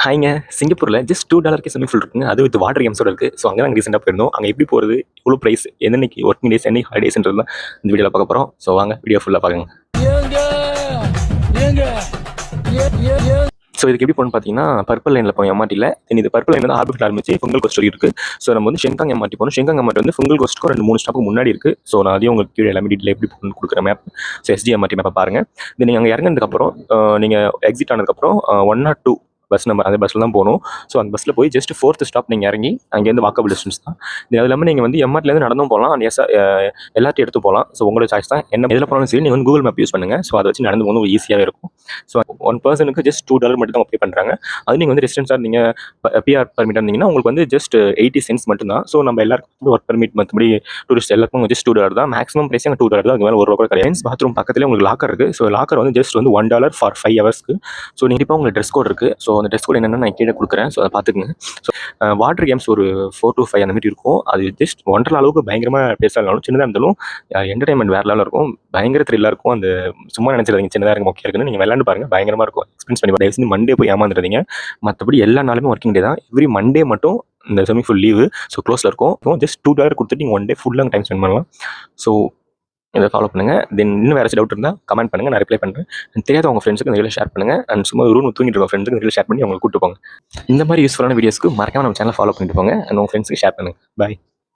ஹாய்ங்க. சிங்கப்பூரில் just $2 swimming pool இருக்குங்க. அது வித் வாட்டர் கேம்ஸோட இருக்குது. ஸோ அங்கே தான் ரீசெண்டாக போயிருந்தோம். அங்கே எப்படி போகிறது, எவ்வளோ ப்ரைஸ், என்னென்னைக்கு ஒர்க்கிங் டேஸ், என்னைக்கு ஹாலிடேஸ்ன்றது தான் இந்த வீடியோவில் பார்க்க போகிறோம். ஸோ வாங்க வீடியோ ஃபுல்லாக பார்க்குங்க. ஸோ இதுக்கு எப்படி போகணும்னு பார்த்தீங்கன்னா, பர்பிள் லைனில் போய் எம்ஆர்டியில். இது பர்பிள் லைன் வந்து ஆர்பிட்டில் ஆரம்பிச்சு ஃபுங்கல் கோஸ்ட் இருக்குது. ஸோ நம்ம வந்து ஷெங்காங் எம்ஆர்டி போகணும். ஷெங்காங் எம்ஆர்டி வந்து ஃபுங்கல் கோஸ்ட்டுக்கும் 2-3 ஸ்டாப்புக்கு முன்னாடி இருக்குது. ஸோ நான் அதையும் உங்களுக்கு கீழே எல்லாமே டீட்டெயில் எப்படி போகணும்னு கொடுக்குற மேப். ஸோ எஸ்டிஎம்ஆர்டி மேப்பை பாருங்கள். இது நீங்கள் அங்கே இறங்கினதுக்கப்புறம் நீங்கள் எக்ஸிட் ஆனதுக்கப்புறம் 1 or 2 பஸ் நம்பர் அந்த பஸ்ஸில் தான் போகணும். ஸோ அந்த பஸ்ஸில் போய் ஜஸ்ட் 4th ஸ்டாப் நீங்கள் இறங்கி அங்கேருந்து வாக்கபிள் டிஸ்டன்ஸ் தான். இது அது இல்லாமல் நீங்கள் வந்து எம்ஆர்டிலேருந்து நடந்தும் போகலாம், எல்லாத்தையும் எடுத்து போகலாம். ஸோ உங்களோட சாய்ஸ் தான். என்ன எதில் போனாலும் சரி நீங்கள் வந்து கூகுள் மேப் யூஸ் பண்ணுங்கள். ஸோ அதை வச்சு நடந்து போகணும் ஈஸியாகவே இருக்கும். ஸோ ஒன் பர்சனுக்கு ஜஸ்ட் $2 மட்டும் தான் பே பண்ணுறாங்க. அது நீங்கள் வந்து ரெசிடென்ஸாக நீங்கள் பிஆர் பர்மிட் இருந்தீங்கன்னா உங்களுக்கு வந்து ஜஸ்ட் 80 cents மட்டும்தான். ஸோ நம்ம எல்லாருக்கும் ஒர்க் பர்மிட் மற்றபடி டூரிஸ்ட் எல்லாருக்கும் ஜஸ்ட் $2 தான். மேக்ஸிமம் ப்ரைஸ் அங்கே $2 தான். அது மேலே ₹1 கூட கிடையாது. பாத்ரூம் பக்கத்தில் உங்களுக்கு லாக்கர் இருக்குது. ஸோ லாக்கர் வந்து ஜஸ்ட் வந்து $1 for 5 hours. ஸோ கண்டிப்பாக உங்களுக்கு ட்ரெஸ் கோட் இருக்குது. ஸோ அந்த ட்ரெஸ் கோட் என்னென்னா நான் கீழே கொடுக்குறேன். ஸோ அதை பார்த்துக்குங்க. ஸோ வாட்டர் கேம்ஸ் ஒரு 4 to 5 அந்த மாதிரி இருக்கும். அது ஜஸ்ட் ஒன்றரை அளவுக்கு பயங்கரமாக பெருசாக இருந்தாலும் சின்னதாக இருந்தாலும் என்டர்டைன்மெண்ட் வேறு லெவலில் இருக்கும். பயங்கர த்ரில்லாக இருக்கும். அந்த சும்மா நினச்சிருந்தீங்க சின்னதாக இருக்கும் மொக்கையாக இருக்குன்னு நீங்கள் விளையாண்டு பாருங்கள். பயங்கரமாக இருக்கும். எக்ஸ்பீரியன்ஸ் பண்ணி தயவு செஞ்சு மண்டே போய் ஏமாந்துடுறீங்க. மற்றபடி எல்லா நாளுமே ஒர்க்கிங் டே தான். எவ்ரி மண்டே மட்டும் இந்த ஸ்விம்மிங் ஃபுல் லீவு. ஸோ க்ளோஸில் இருக்கும். ஜஸ்ட் $2 கொடுத்துட்டு நீங்கள் 1 day ஃபுல்லாக டைம் ஸ்பெண்ட் பண்ணலாம். ஸோ இதை ஃபாலோ பண்ணுங்கள். தென் இன்னும் வேறு டவுட் இருந்தால் கமெண்ட் பண்ணுங்கள், நான் ரிப்ளை பண்ணுறேன். தெரியாத உங்கள் ஃப்ரெண்ட்ஸுக்கு இந்த வீடியோ ஷேர் பண்ணுங்கள். அண்ட் சும்மா ரூம் தூங்கிட்டு இருக்க ஃப்ரெண்ட்ஸுக்கு இந்த வீடியோ ஷேர் பண்ணி அவங்களுக்கு கூப்பிட்டு போங்க. இந்த மாதிரி யூஸ்ஃபுல்லான வீடியோஸ்க்கு மறக்காம நம்ம சேனல் ஃபாலோ பண்ணிட்டு போங்க. அண்ட் உங்கள் ஃப்ரெண்ட்ஸுக்கு ஷேர் பண்ணுங்கள். பாய்.